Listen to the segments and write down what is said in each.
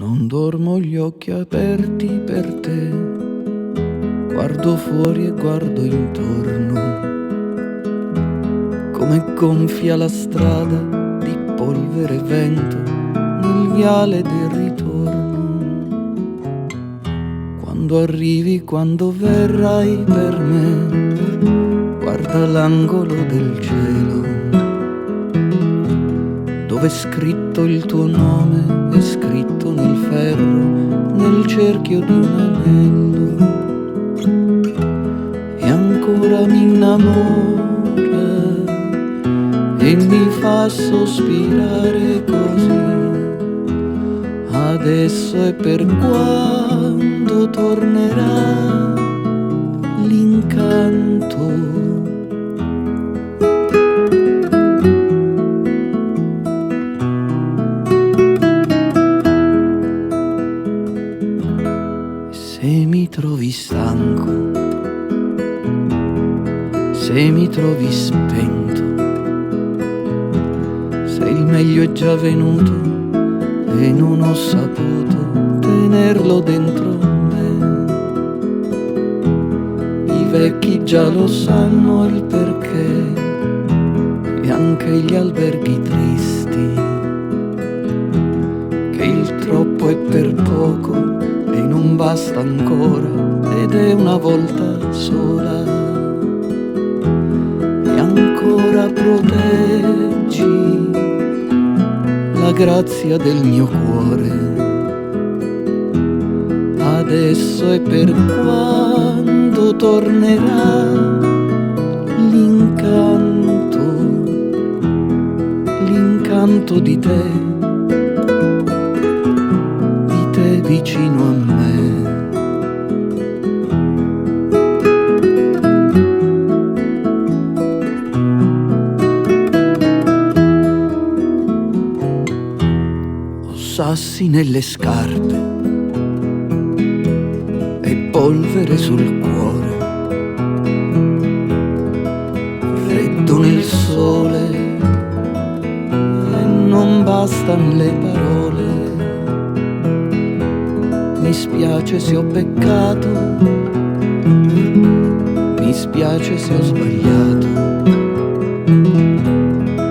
Non dormo gli occhi aperti per te, guardo fuori e guardo intorno, come gonfia la strada di polvere e vento nel viale del ritorno. Quando arrivi, quando verrai per me, guarda l'angolo del cielo, dove è scritto il tuo nome, è scritto nel ferro, nel cerchio di un anello. E ancora mi innamora e mi fa sospirare così. Adesso è per quando tornerà l'incanto. Se mi trovi stanco, se mi trovi spento, se il meglio è già venuto e non ho saputo tenerlo dentro me, i vecchi già lo sanno il perché e anche gli alberghi tristi, che il troppo è per poco e non basta ancora ed è una volta sola. E ancora proteggi la grazia del mio cuore. Adesso è per quando tornerà l'incanto, l'incanto di te vicino a me. Ho sassi nelle scarpe e polvere sul cuore, freddo nel sole e non bastano le parole. Mi spiace se ho peccato, mi spiace se ho sbagliato,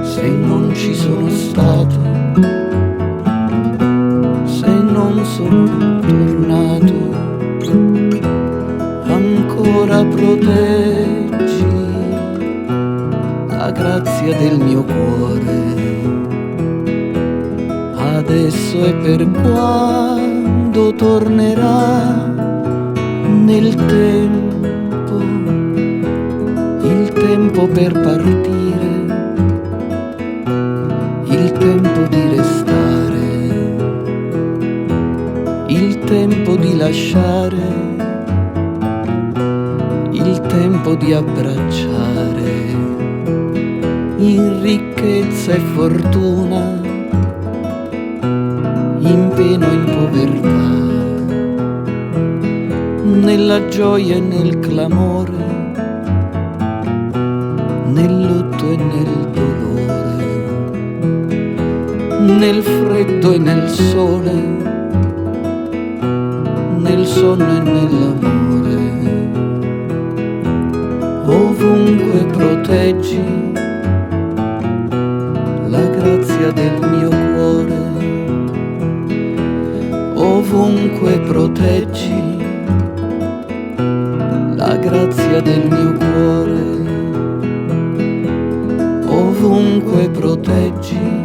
se non ci sono stato, se non sono tornato. Ancora proteggi la grazia del mio cuore. Adesso è per quando tornerà nel tempo, il tempo per partire, il tempo di restare, il tempo di lasciare, il tempo di abbracciare, in ricchezza e fortuna, in pena e in povertà, nella gioia e nel clamore, nel lutto e nel dolore, nel freddo e nel sole, nel sonno e nell'amore. Ovunque proteggi la grazia del mio cuore. Ovunque proteggi la grazia del mio cuore. Ovunque proteggi